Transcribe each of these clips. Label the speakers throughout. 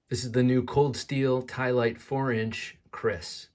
Speaker 1: This is the new Cold Steel Ti-Lite 4-inch Kris.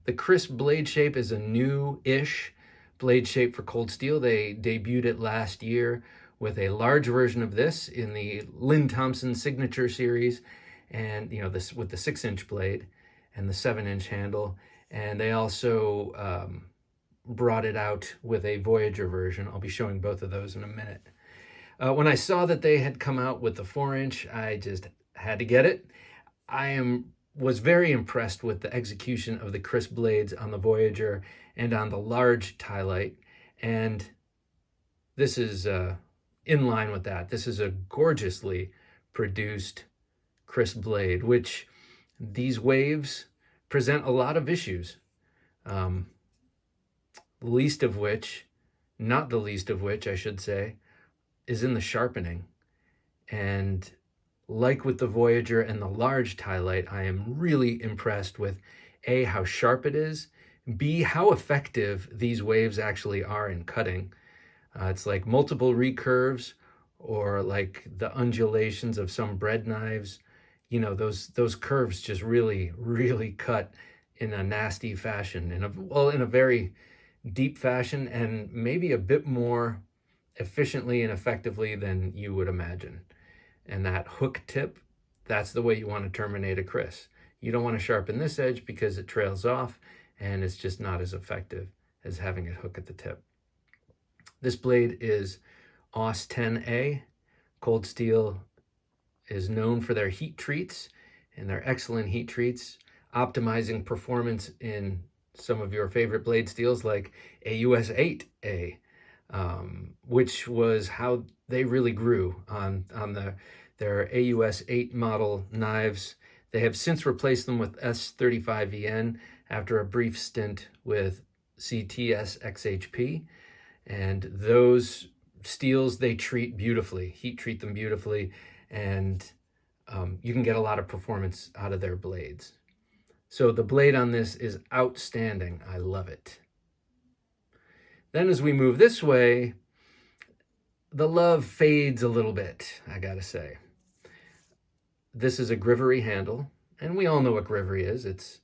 Speaker 1: The Kris blade shape is a new-ish blade shape for Cold Steel. They debuted it last year with a large version of this in the Lynn Thompson Signature series, and this with the 6-inch blade and the 7-inch handle. And they also brought it out with a Voyager version. I'll be showing both of those in a minute. When I saw that they had come out with the 4-inch, I just had to get it. Was very impressed with the execution of the Kris blades on the Voyager and on the large Ti-Lite, and this is in line with that. This is a gorgeously produced Kris blade, which these waves present a lot of issues. Not the least of which, I should say, is in the sharpening. And like with the Voyager and the large Ti-Lite, I am really impressed with A, how sharp it is, B, how effective these waves actually are in cutting. It's like multiple recurves, or like the undulations of some bread knives. Those curves just really, really cut in a nasty fashion, in a very deep fashion, and maybe a bit more efficiently and effectively than you would imagine. And that hook tip, that's the way you want to terminate a Kris. You don't want to sharpen this edge because it trails off and it's just not as effective as having it hook at the tip. This blade is AUS 10A. Cold Steel is known for their heat treats, and their excellent heat treats, optimizing performance in some of your favorite blade steels like AUS 8A, which was how they really grew on their AUS 8 model knives. They have since replaced them with S35VN after a brief stint with CTS XHP. And those steels, they treat beautifully, heat treat them beautifully, and you can get a lot of performance out of their blades. So the blade on this is outstanding. I love it. Then as we move this way, the love fades a little bit, I gotta say. This is a Grivory handle, and we all know what Grivory is. It's,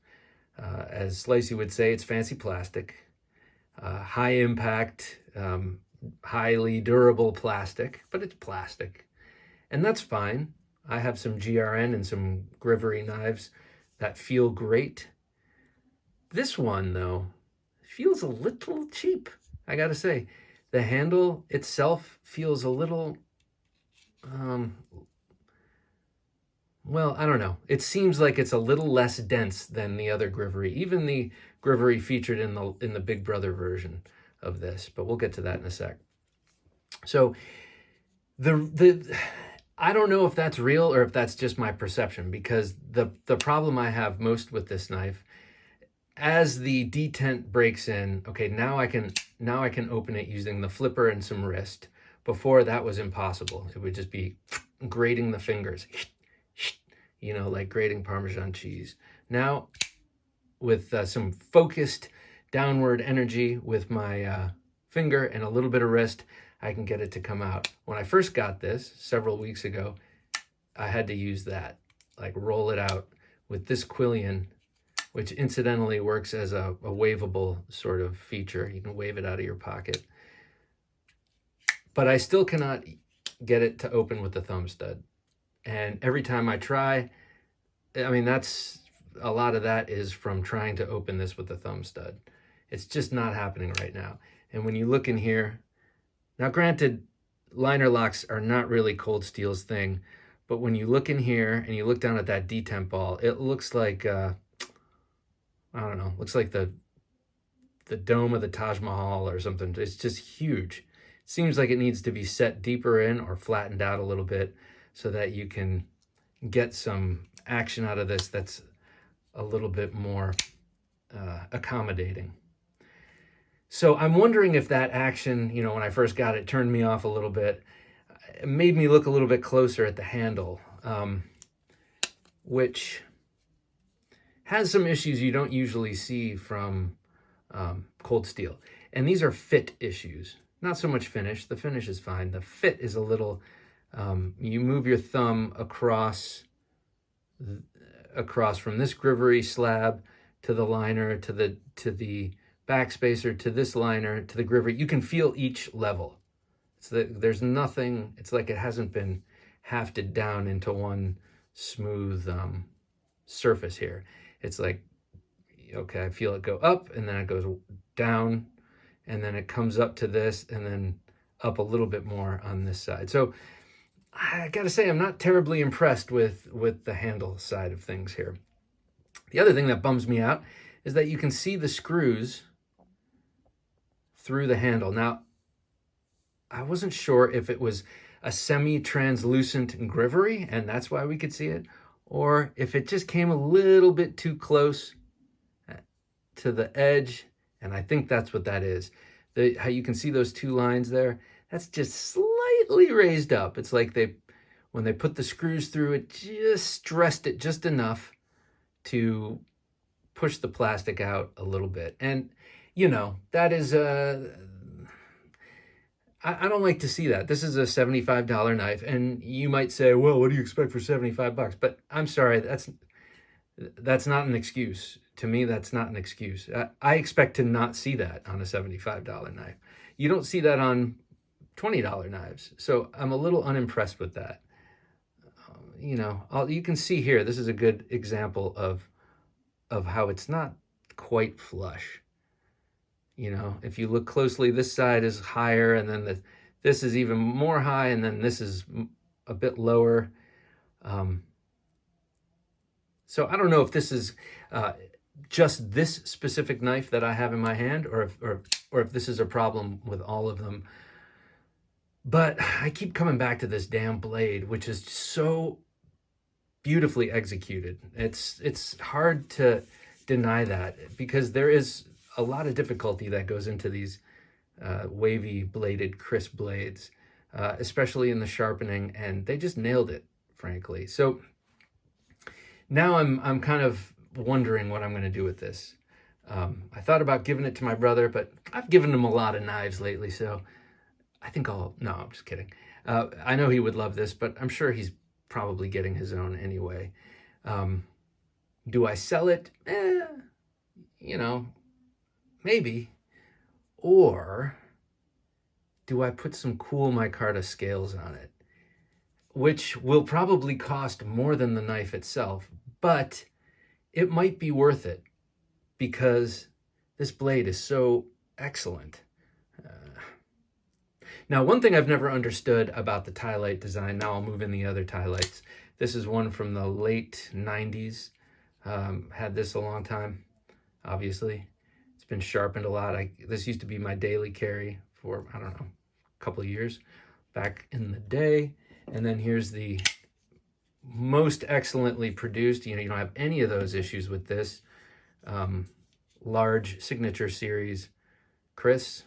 Speaker 1: as Slicey would say, it's fancy plastic. High impact, highly durable plastic, but it's plastic. And that's fine. I have some GRN and some Grivory knives that feel great. This one, though, feels a little cheap, I gotta say. The handle itself feels a little, well, I don't know. It seems like it's a little less dense than the other Grivory, even the Grivory featured in the Big Brother version of this, but we'll get to that in a sec. So I don't know if that's real or if that's just my perception, because the problem I have most with this knife, as the detent breaks in, okay, now I can open it using the flipper and some wrist. Before, that was impossible. It would just be grating the fingers, like grating Parmesan cheese. Now, with some focused downward energy with my finger and a little bit of wrist, I can get it to come out. When I first got this several weeks ago, I had to use that, like roll it out with this Quillian, which incidentally works as a waveable sort of feature. You can wave it out of your pocket. But I still cannot get it to open with the thumb stud. And every time I try, I mean, a lot of that is from trying to open this with the thumb stud. It's just not happening right now. And when you look in here, now granted, liner locks are not really Cold Steel's thing, but when you look in here and you look down at that detent ball, it looks like, I don't know, looks like the dome of the Taj Mahal or something. It's just huge. It seems like it needs to be set deeper in or flattened out a little bit so that you can get some action out of this that's a little bit more accommodating. So I'm wondering if that action, when I first got it, turned me off a little bit. It made me look a little bit closer at the handle, which has some issues you don't usually see from Cold Steel. And these are fit issues, not so much finish. The finish is fine. The fit is a little You move your thumb across from this Grivory slab to the liner, to the backspacer, to this liner, to the Grivory. You can feel each level. There's nothing, it's like it hasn't been hafted down into one smooth surface here. It's like, okay, I feel it go up, and then it goes down, and then it comes up to this, and then up a little bit more on this side. So I gotta say, I'm not terribly impressed with the handle side of things here. The other thing that bums me out is that you can see the screws through the handle. Now, I wasn't sure if it was a semi-translucent Grivory, and that's why we could see it, or if it just came a little bit too close to the edge, and I think that's what that is. How you can see those two lines there, that's just slightly raised up. It's like when they put the screws through it, just stressed it just enough to push the plastic out a little bit. And, you know, that is I don't like to see that. This is a $75 knife, and you might say, well, what do you expect for 75 bucks? But I'm sorry, that's not an excuse. To me, that's not an excuse. I expect to not see that on a $75 knife. You don't see that on $20 knives. So I'm a little unimpressed with that. You know, you can see here, this is a good example of how it's not quite flush. You know, if you look closely, this side is higher, and then this is even more high, and then this is a bit lower. So I don't know if this is just this specific knife that I have in my hand, or if this is a problem with all of them. But I keep coming back to this damn blade, which is so beautifully executed. It's hard to deny that, because there is a lot of difficulty that goes into these wavy bladed Kris blades, especially in the sharpening, and they just nailed it, frankly. So now I'm kind of wondering what I'm going to do with this. I thought about giving it to my brother, but I've given him a lot of knives lately, so I think no, I'm just kidding. I know he would love this, but I'm sure he's probably getting his own anyway. Do I sell it? You know, maybe. Or do I put some cool micarta scales on it, which will probably cost more than the knife itself, but it might be worth it because this blade is so excellent. Now, one thing I've never understood about the Ti-Lite design, now I'll move in the other Ti-Lites. This is one from the late 90s. Had this a long time, obviously. It's been sharpened a lot. This used to be my daily carry for, I don't know, a couple of years back in the day. And then here's the most excellently produced, you don't have any of those issues with this, large signature series Kris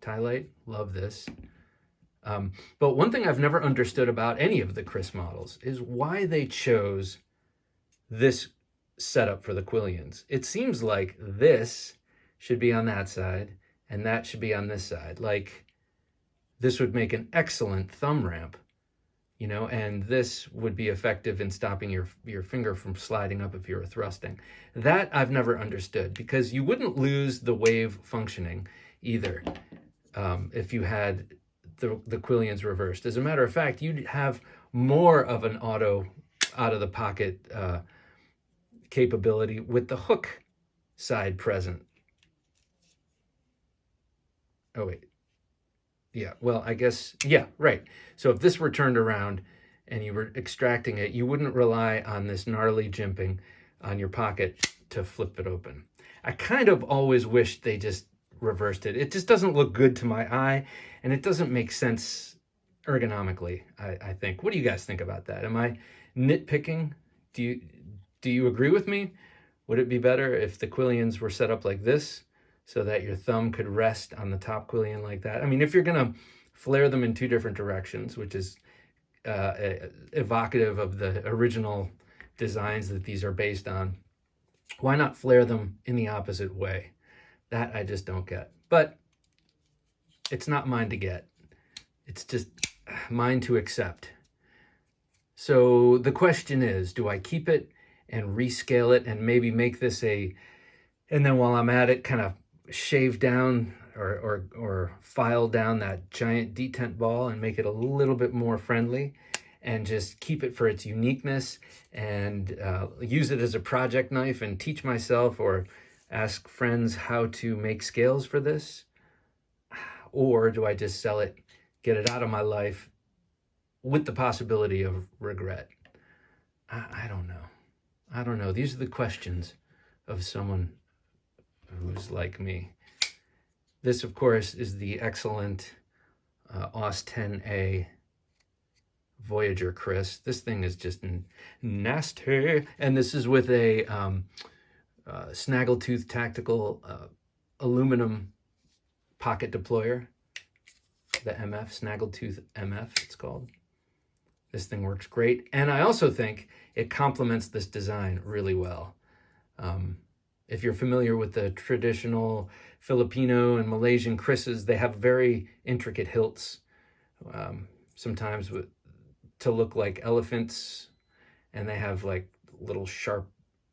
Speaker 1: Ti-Lite. Love this. But one thing I've never understood about any of the Kris models is why they chose this setup for the Quillions. It seems like this should be on that side and that should be on this side. Like, this would make an excellent thumb ramp, and this would be effective in stopping your finger from sliding up if you were thrusting. That I've never understood, because you wouldn't lose the wave functioning either if you had the Quillions reversed. As a matter of fact, you'd have more of an auto out-of-the-pocket capability with the hook side present. Oh, wait. Yeah, well, I guess, yeah, right. So if this were turned around and you were extracting it, you wouldn't rely on this gnarly jimping on your pocket to flip it open. I kind of always wished they just reversed it. It just doesn't look good to my eye, and it doesn't make sense ergonomically, I think. What do you guys think about that? Am I nitpicking? Do you agree with me? Would it be better if the Quillions were set up like this, so that your thumb could rest on the top Quillion like that? I mean, if you're going to flare them in two different directions, which is evocative of the original designs that these are based on, why not flare them in the opposite way? That I just don't get. But it's not mine to get. It's just, mine to accept. So the question is, do I keep it and rescale it and maybe make this and then while I'm at it, kind of shave down or file down that giant detent ball and make it a little bit more friendly, and just keep it for its uniqueness, and use it as a project knife and teach myself or ask friends how to make scales for this? Or do I just sell it, get it out of my life with the possibility of regret? I don't know. I don't know. These are the questions of someone who's like me. This, of course, is the excellent AUS 10A Voyager Kris. This thing is just nasty. And this is with a Snaggletooth Tactical aluminum pocket deployer. The MF, Snaggletooth MF, it's called. This thing works great. And I also think it complements this design really well. If you're familiar with the traditional Filipino and Malaysian Krises, they have very intricate hilts, sometimes to look like elephants, and they have like little sharp,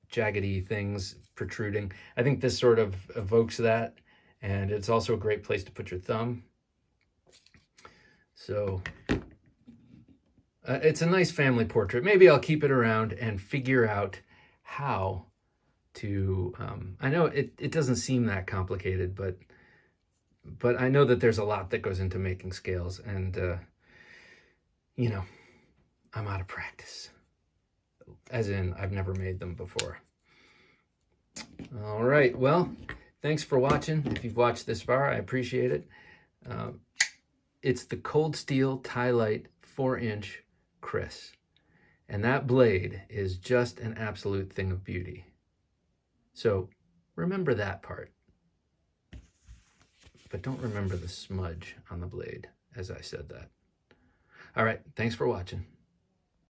Speaker 1: jaggedy things protruding. I think this sort of evokes that, and it's also a great place to put your thumb. So it's a nice family portrait. Maybe I'll keep it around and figure out how to, I know it doesn't seem that complicated, but I know that there's a lot that goes into making scales, and, you know, I'm out of practice. As in, I've never made them before. All right, well, thanks for watching. If you've watched this far, I appreciate it. It's the Cold Steel Ti-Lite 4-inch Kris. And that blade is just an absolute thing of beauty. So remember that part. But don't remember the smudge on the blade as I said that. All right, thanks for watching.